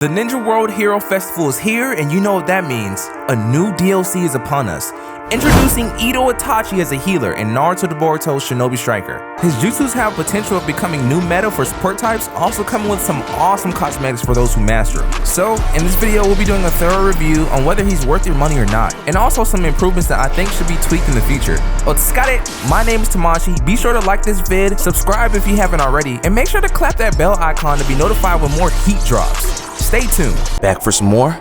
The Ninja World Hero Festival is here, and you know what that means. A new DLC is upon us. Introducing Edo Itachi as a healer and Naruto the Boruto's Shinobi Striker. His jutsus have potential of becoming new meta for support types, also coming with some awesome cosmetics for those who master him. So, in this video we'll be doing a thorough review on whether he's worth your money or not, and also some improvements that I think should be tweaked in the future. Let's got it! My name is Tamashi. Be sure to like this vid, subscribe if you haven't already, and make sure to clap that bell icon to be notified when more heat drops. Stay tuned. Back for some more.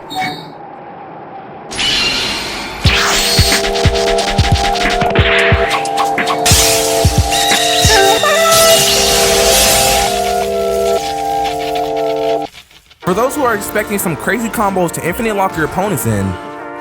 For those who are expecting some crazy combos to infinite lock your opponents in,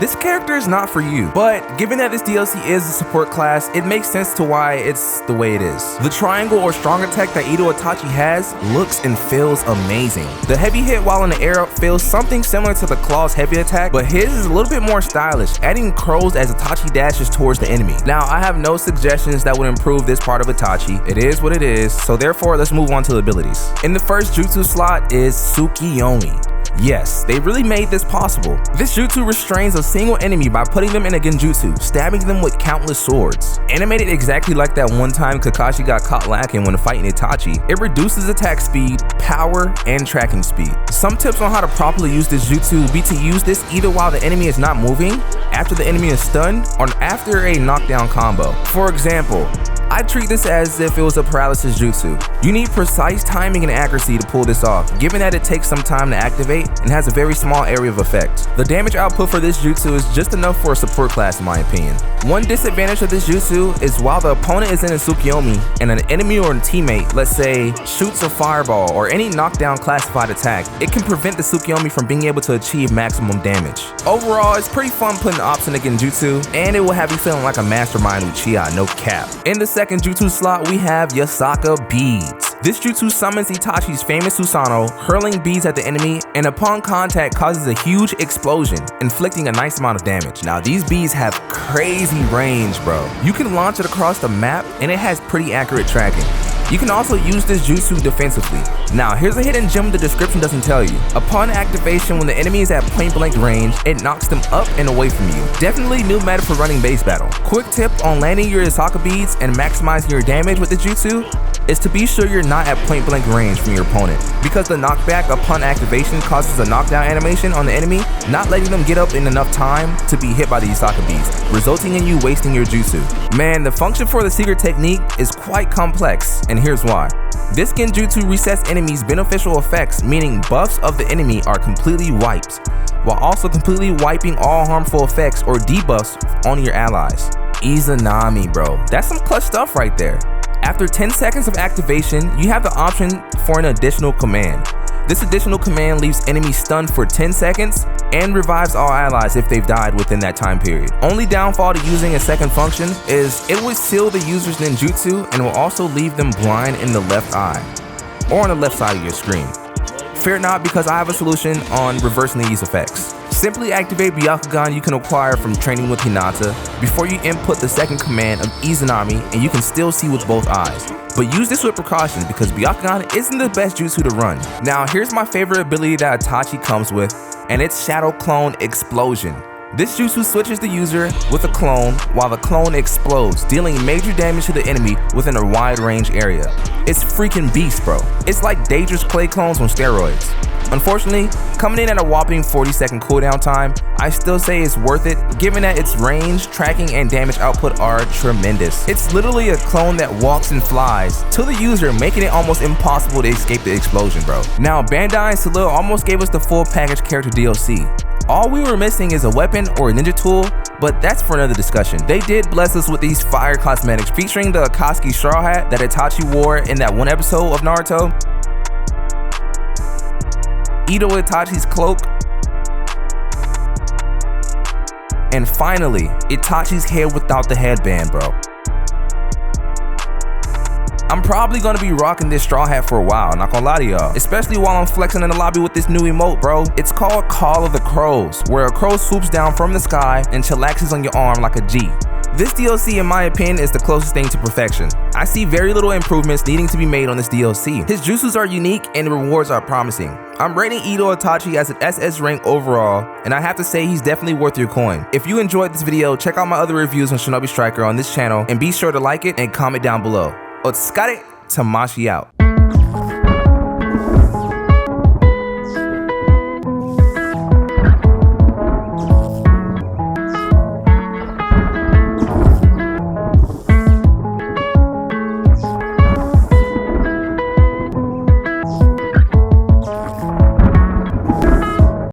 this character is not for you. But given that this DLC is a support class, it makes sense to why it's the way it is. The triangle or strong attack that Edo Itachi has looks and feels amazing. The heavy hit while in the air feels something similar to the claw's heavy attack, but his is a little bit more stylish, adding crows as Itachi dashes towards the enemy. Now, I have no suggestions that would improve this part of Itachi. It is what it is, so therefore let's move on to the abilities. In the first jutsu slot is Tsukiyomi. Yes, they really made this possible. This jutsu restrains a single enemy by putting them in a genjutsu, stabbing them with countless swords. Animated exactly like that one time Kakashi got caught lacking when fighting Itachi, it reduces attack speed, power, and tracking speed. Some tips on how to properly use this jutsu would be to use this either while the enemy is not moving, after the enemy is stunned, or after a knockdown combo. For example, I treat this as if it was a paralysis jutsu. You need precise timing and accuracy to pull this off, given that it takes some time to activate and has a very small area of effect. The damage output for this jutsu is just enough for a support class in my opinion. One disadvantage of this jutsu is while the opponent is in a Tsukiyomi and an enemy or a teammate, let's say, shoots a fireball or any knockdown classified attack, it can prevent the Tsukiyomi from being able to achieve maximum damage. Overall, it's pretty fun putting ops in a genjutsu, and it will have you feeling like a mastermind Uchiha, no cap. In the second jutsu slot, we have Yasaka Beads. This jutsu summons Itachi's famous Susanoo, hurling beads at the enemy, and upon contact causes a huge explosion, inflicting a nice amount of damage. Now these beads have crazy range, bro. You can launch it across the map, and it has pretty accurate tracking. You can also use this jutsu defensively. Now, here's a hidden gem the description doesn't tell you. Upon activation, when the enemy is at point blank range, it knocks them up and away from you. Definitely new meta for running base battle. Quick tip on landing your Yasaka Beads and maximizing your damage with the jutsu is to be sure you're not at point blank range from your opponent, because the knockback upon activation causes a knockdown animation on the enemy, not letting them get up in enough time to be hit by the Yasaka Beads, resulting in you wasting your jutsu. Man, the function for the secret technique is quite complex, and here's why. This genjutsu resets enemies' beneficial effects, meaning buffs of the enemy are completely wiped, while also completely wiping all harmful effects or debuffs on your allies. Izanami, bro. That's some clutch stuff right there. After 10 seconds of activation, you have the option for an additional command. This additional command leaves enemies stunned for 10 seconds and revives all allies if they've died within that time period. Only downfall to using a second function is it would seal the user's ninjutsu and will also leave them blind in the left eye or on the left side of your screen. Fear not, because I have a solution on reversing these effects. Simply activate Byakugan you can acquire from training with Hinata before you input the second command of Izanami, and you can still see with both eyes. But use this with precaution because Byakugan isn't the best jutsu to run. Now here's my favorite ability that Itachi comes with, and it's Shadow Clone Explosion. This jutsu switches the user with a clone while the clone explodes, dealing major damage to the enemy within a wide range area. It's freaking beast, bro. It's like dangerous clay clones on steroids. Unfortunately, coming in at a whopping 40-second cooldown time, I still say it's worth it, given that its range, tracking, and damage output are tremendous. It's literally a clone that walks and flies to the user, making it almost impossible to escape the explosion, bro. Now, Bandai and Salil almost gave us the full package character DLC. All we were missing is a weapon or a ninja tool, but that's for another discussion. They did bless us with these fire cosmetics featuring the Akatsuki straw hat that Itachi wore in that one episode of Naruto, Edo Itachi's cloak, and finally, Itachi's head without the headband, bro. I'm probably gonna be rocking this straw hat for a while, not gonna lie to y'all. Especially while I'm flexing in the lobby with this new emote, bro. It's called Call of the Crows, where a crow swoops down from the sky and chillaxes on your arm like a G. This DLC, in my opinion, is the closest thing to perfection. I see very little improvements needing to be made on this DLC. His jutsus are unique and the rewards are promising. I'm rating Edo Itachi as an SS rank overall, and I have to say he's definitely worth your coin. If you enjoyed this video, check out my other reviews on Shinobi Striker on this channel, and be sure to like it and comment down below. Otsukare, Tamashi out.